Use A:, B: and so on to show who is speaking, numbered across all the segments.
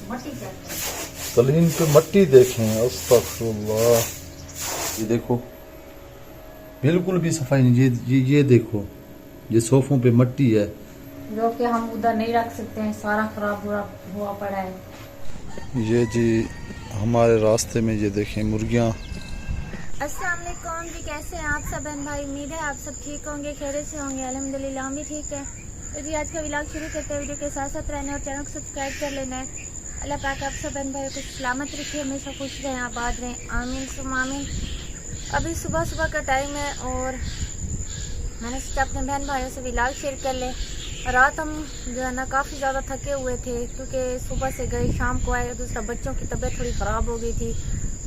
A: मट्टी चढ़ती है।
B: कलीन पे मट्टी देखें, अस्तगफुरुल्लाह। ये देखो बिल्कुल भी सफाई नहीं। ये देखो, ये सोफों पे मट्टी है
A: जो कि हम उधर नहीं रख सकते हैं, सारा खराब हुआ पड़ा है।
B: ये जी हमारे रास्ते में ये देखें मुर्गियाँ।
C: अस्सलाम वालेकुम जी, कैसे हैं आप सब बहन भाई? उम्मीद है आप सब ठीक होंगे, खैरियत से होंगे। अल्हम्दुलिल्लाह हम भी ठीक है। तो जी आज का व्लॉग शुरू करते हैं। वीडियो के साथ साथ रहने और चैनल को सब्सक्राइब कर लेना है। अल्लाह पाक आप सब बहन भाई को सलामत रखे, हमेशा खुश रहें, आबाद रहें, आमीन सुम आमीन। अभी सुबह सुबह का टाइम है और मैंने सोचा अपने बहन भाइयों से व्लॉग शेयर कर लें। रात हम जो है ना काफ़ी ज़्यादा थके हुए थे, क्योंकि सुबह से गए शाम को आए। दूसरा बच्चों की तबीयत थोड़ी ख़राब हो गई थी,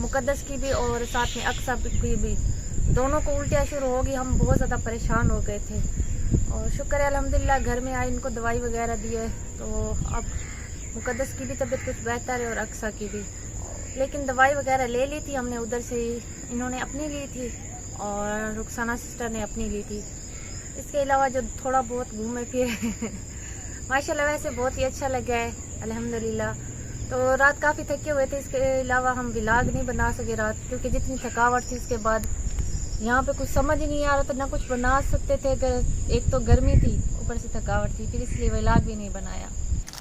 C: मुकद्दस की भी और साथ में अक्सा की भी, दोनों को उल्टियाँ शुरू हो गई। हम बहुत ज़्यादा परेशान हो गए थे और शुक्र है अल्हम्दुलिल्लाह घर में आए, इनको दवाई वगैरह दी है। तो अब मुकद्दस की भी तबीयत कुछ बेहतर है और अक्सा की भी। लेकिन दवाई वगैरह ले ली थी हमने उधर से ही, इन्होंने अपनी ली थी और रुखसाना सिस्टर ने अपनी ली थी। इसके अलावा जो थोड़ा बहुत घूमे फिरे माशाल्लाह वैसे बहुत ही अच्छा लगा है अल्हम्दुलिल्लाह। तो रात काफ़ी थके हुए थे, इसके अलावा हम व्लॉग नहीं बना सके रात, क्योंकि जितनी थकावट थी उसके बाद यहाँ पे कुछ समझ ही नहीं आ रहा था, ना कुछ बना सकते थे। एक तो गर्मी थी, ऊपर से थकावट थी, फिर इसलिए व्लॉग भी नहीं बनाया।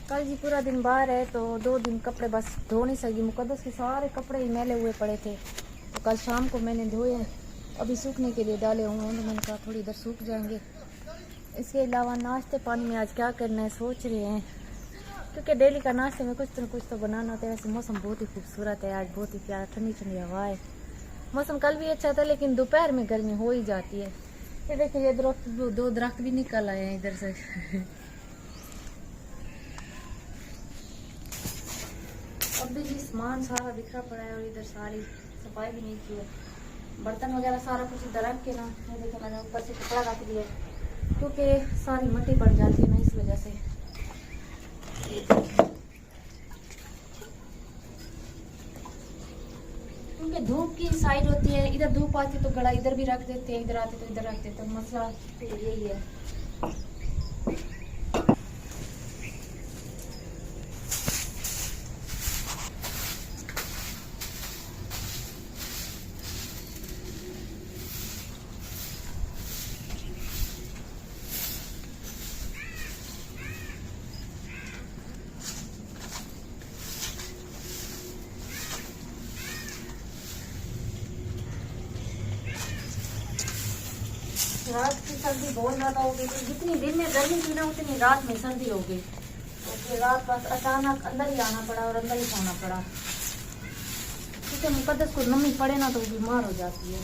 C: कल जी पूरा दिन बाहर है तो 2 दिन कपड़े बस धो नहीं सकी। मुकद्दस के सारे कपड़े ही मैले हुए पड़े थे, तो कल शाम को मैंने धोए, अभी सूखने के लिए डाले हुए हैं। तो मैंने कहा थोड़ी इधर सूख जाएंगे। इसके अलावा नाश्ते पानी में आज क्या करना है सोच रहे हैं, क्योंकि डेली का नाश्ते में कुछ तो बनाना होता है। वैसे मौसम बहुत ही खूबसूरत है आज, बहुत ही प्यारा, ठंडी ठंडी हवा है। मौसम कल भी अच्छा था, लेकिन दोपहर में गर्मी हो ही जाती है। ये देखिए ये दरख्त, 2 दरख्त भी निकल आए हैं इधर से अब भी जी सामान सारा बिखरा पड़ा है और इधर सारी सफाई भी नहीं की है। बर्तन वगैरह सारा कुछ इधर रख के ना, ये देखो मैंने ऊपर से कपड़ा रख दिया है, क्योंकि सारी मिट्टी पड़ जाती है ना, इस वजह से। क्योंकि धूप की साइड होती है, इधर धूप आती तो गड़ा इधर भी रख देते हैं, इधर आते तो इधर रख देते हैं। मसला तो यही है। रात की सर्दी बहुत ज़्यादा हो गई थी, जितनी दिन में गर्मी थी ना उतनी रात में सर्दी हो गई। तो फिर रात बस अचानक अंदर ही आना पड़ा और अंदर ही सोना पड़ा, क्योंकि मुकद्दस को नमी पड़े ना तो वो बीमार हो जाती है।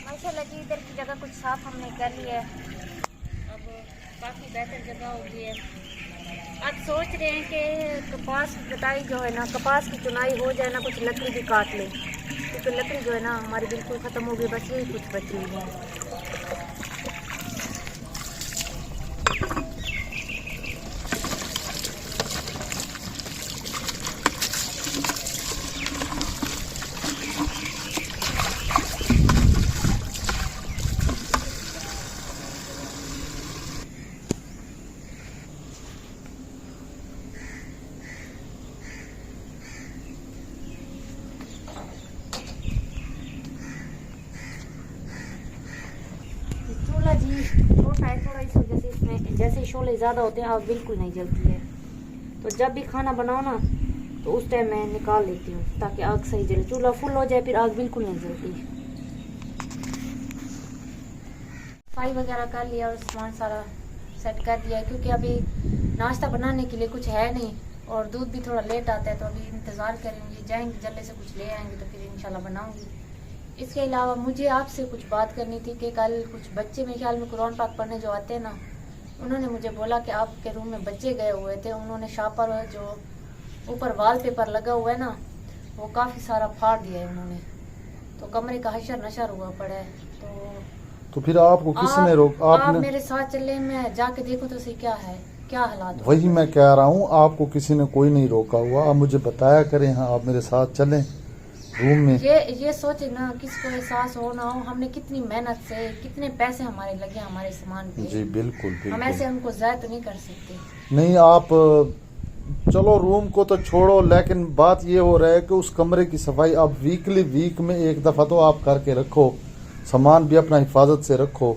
C: माशाल्लाह जी इधर की जगह कुछ साफ हमने कर लिया है, अब काफ़ी बेहतर जगह हो गई है। अब सोच रहे हैं कि कपास की कटाई जो है ना, कपास की चुनाई हो जाए ना, कुछ लकड़ी भी काट लें, क्योंकि लकड़ी जो है ना हमारी बिल्कुल ख़त्म हो गई, बस यही कुछ बची हुई है। जी छोटा है थोड़ा, इस वजह से इसमें जैसे शोले ज़्यादा होते हैं आग बिल्कुल नहीं जलती है। तो
A: तो जब भी खाना बनाओ ना तो उस टाइम मैं निकाल लेती हूँ ताकि आग सही जले। चूल्हा फुल हो जाए फिर आग बिल्कुल नहीं जलती। सफाई वगैरह कर लिया और सामान सारा सेट कर दिया क्योंकि अभी नाश्ता बनाने के लिए कुछ है नहीं और दूध भी थोड़ा लेट आता है तो अभी इंतज़ार करेंगे, जाएंगे जल्दी से कुछ ले आएंगे तो फिर इंशाल्लाह बनाऊंगी। इसके अलावा मुझे आपसे कुछ बात करनी थी कि कल कुछ बच्चे मेरे ख्याल में कुरान पाक पढ़ने जो आते हैं ना, उन्होंने मुझे बोला कि आपके रूम में बच्चे गए हुए थे, उन्होंने शापर जो ऊपर वॉलपेपर लगा हुआ है ना वो काफ़ी सारा फाड़ दिया है उन्होंने, तो कमरे का हशर नशर हुआ पड़ा है।
B: तो फिर आपको किसने रोक?
A: आप मेरे साथ चले, मैं जाके देखो तो सही क्या है, क्या हालात।
B: वही मैं कह रहा हूँ, आपको किसी ने कोई नहीं रोका हुआ, आप मुझे बताया करें। हाँ, आप मेरे साथ चलें रूम में।
A: ये सोचे ना किसको एहसास हो ना हो, हमने कितनी मेहनत से कितने पैसे हमारे लगे हमारे सामान पे।
B: जी बिल्कुल बिल्कुल,
A: हम ऐसे उनको ज़ाया तो नहीं कर सकते।
B: नहीं, आप चलो रूम को तो छोड़ो, लेकिन बात ये हो रहा है कि उस कमरे की सफाई आप वीक में एक दफा तो आप करके रखो, सामान भी अपना हिफाजत से रखो।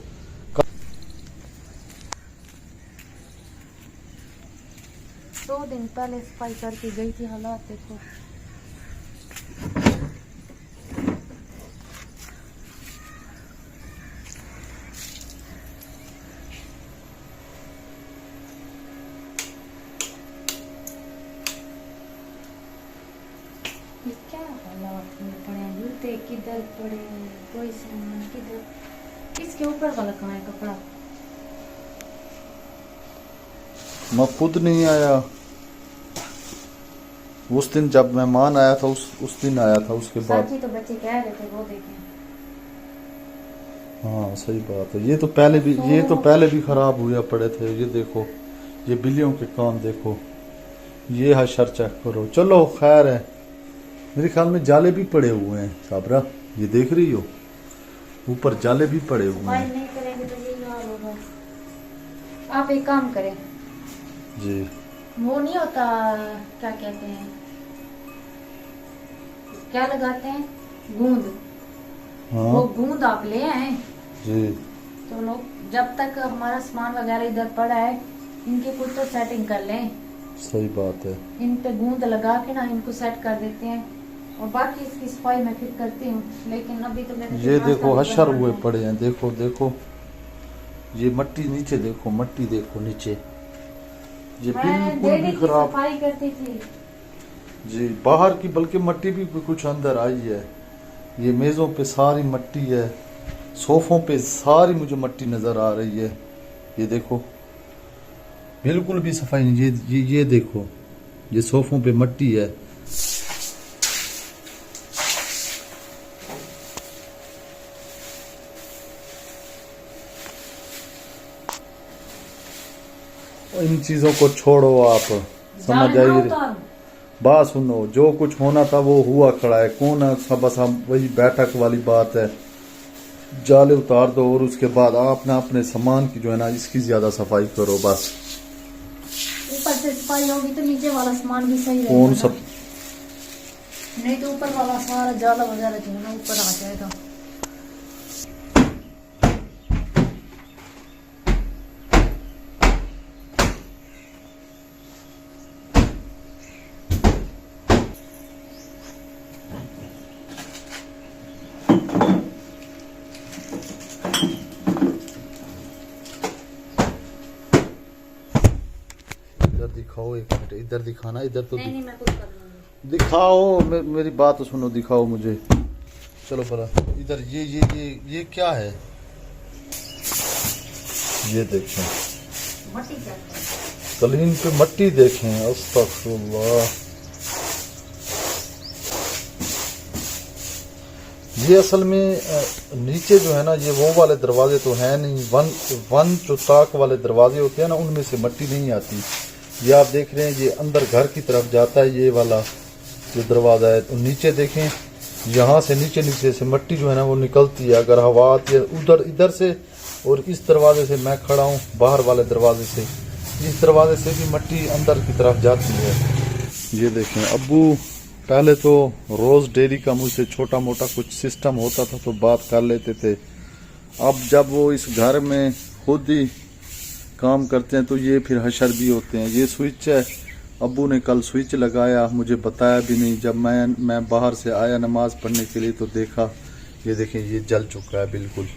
A: 2 दिन पहले सफाई करके गई थी, हालात देखो। क्या हालात में पड़े, जूते किधर पड़े, कोई सामान किधर, इसके ऊपर वाला कहाँ है कपड़ा।
B: मैं खुद नहीं आया उस दिन, जब मेहमान आया था उस दिन आया था, उसके बाद
A: तो बच्चे कह रहे थे वो देखें।
B: हाँ सही बात है। ये तो पहले भी खराब हुए पड़े थे। ये देखो, ये बिल्लियों के काम देखो, ये हशर चेक करो। चलो खैर है, मेरे ख्याल में जाले भी पड़े हुए हैं साबरा, ये देख रही हो ऊपर जाले भी पड़े हुए हैं।
A: नहीं करेंगे तो यही हाल होगा। आप एक काम करें
B: जी,
A: वो नहीं होता क्या कहते हैं, क्या लगाते हैं, गूंद।
B: हाँ
A: वो गूंद आप ले आए
B: जी।
A: तो लोग जब तक हमारा सामान वगैरह इधर पड़ा है इनकी कुछ तो सेटिंग कर लें।
B: सही बात है,
A: इन पे गूंद लगा के ना इनको सेट कर देते हैं और बाकी इसकी सफाई मैं फिर करती हूँ। लेकिन अभी तो मैंने
B: ये देखो हशर हुए पड़े हैं, देखो देखो, ये मट्टी नीचे देखो, मट्टी देखो नीचे, ये बिल्कुल भी खराब।
A: सफाई करती थी
B: जी, बाहर की बल्कि मट्टी भी कुछ अंदर आई है। ये मेज़ों पे सारी मट्टी है, सोफों पे सारी मुझे मट्टी नज़र आ रही है। ये देखो बिल्कुल भी सफाई नहीं। ये देखो, ये सोफों पे मट्टी है। इन चीज़ों को छोड़ो, आप समझ आइए। बात सुनो, जो कुछ होना था वो हुआ खड़ा है, कौन है सब, बस हम वही बैठक वाली बात है। जाले उतार दो और उसके बाद आप ना अपने सामान की जो है ना इसकी ज्यादा सफाई करो बस।
A: ऊपर से सफाई होगी तो नीचे वाला सामान भी सही रहेगा।
B: कौन सब,
A: नहीं तो ऊपर वाला सारा जाला वगैरह जो है ना ऊपर आ जाएगा।
B: दिखाओ एक मिनट, इधर दिखाना, इधर तो
A: नहीं, मैं कुछ कर लूंगी।
B: दिखाओ, मेरी बात तो सुनो, दिखाओ मुझे। चलो भला इधर, ये क्या है, ये देखें
A: मट्टी क्या है?
B: कलीन पे मट्टी देखें, अस्तगफुरुल्लाह। ये असल में नीचे जो है ना, ये वो वाले दरवाजे तो है नहीं, वन जो ताक वाले दरवाजे होते हैं ना, उनमें से मट्टी नहीं आती। ये आप देख रहे हैं, ये अंदर घर की तरफ जाता है, ये वाला जो दरवाजा है। तो नीचे देखें, यहाँ से नीचे से मट्टी जो है ना वो निकलती है। अगर हवा आती है इधर से, और इस दरवाजे से मैं खड़ा हूँ बाहर वाले दरवाजे से, इस दरवाजे से भी मट्टी अंदर की तरफ जाती है। ये देखें अब्बू, पहले तो रोज डेली का मुझसे छोटा मोटा कुछ सिस्टम होता था तो बात कर लेते थे। अब जब वो इस घर में खुद ही काम करते हैं तो ये फिर हशर भी होते हैं। ये स्विच है, अब्बू ने कल स्विच लगाया, मुझे बताया भी नहीं। जब मैं बाहर से आया नमाज पढ़ने के लिए तो देखा, ये देखें ये जल चुका है बिल्कुल।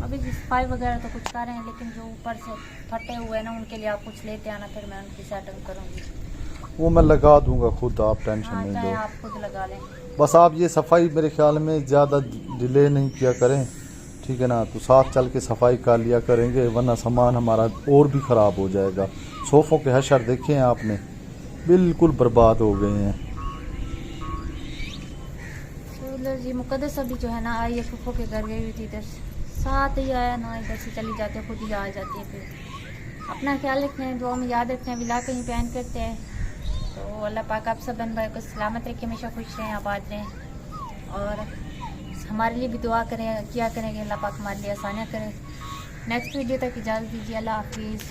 A: अभी सफाई वगैरह तो कुछ कर रहे हैं, लेकिन जो ऊपर से फटे हुए हैं ना उनके लिए आप कुछ लेते आना, फिर मैं उनकी सेटिंग करूँगी।
B: वो मैं लगा दूंगा खुद, आप टेंशन
A: हाँ,
B: नहीं
A: चाहे
B: लो।
A: आप खुद लगा लें।
B: बस आप ये सफाई मेरे ख्याल में ज़्यादा डिले नहीं किया करें, ठीक है ना। तो साथ चल के सफाई कर लिया करेंगे, वरना सामान हमारा और भी ख़राब हो जाएगा। सोफ़ों के हशर देखे हैं आपने, बिल्कुल बर्बाद हो गए हैं।
A: तो उधर जी मुकद्दस अभी जो है ना आई है, फूफो के घर गई हुई थी, इधर साथ ही आया ना, इधर से चली जाती है, खुद ही आ जाती है। फिर अपना ख्याल रखते हैं, दुआ में याद रखते हैं, विला कहीं पहन करते हैं। तो अल्लाह पाक आप सब बहन भाई को सलामत रखे, हमेशा खुश रहें, आबाद रहें, और हमारे लिए भी दुआ करें, किया करेंगे, अल्लाह पाक हमारे लिए आसानियाँ करें। नेक्स्ट वीडियो तक इजाज़त दीजिए, अल्लाह हाफिज़।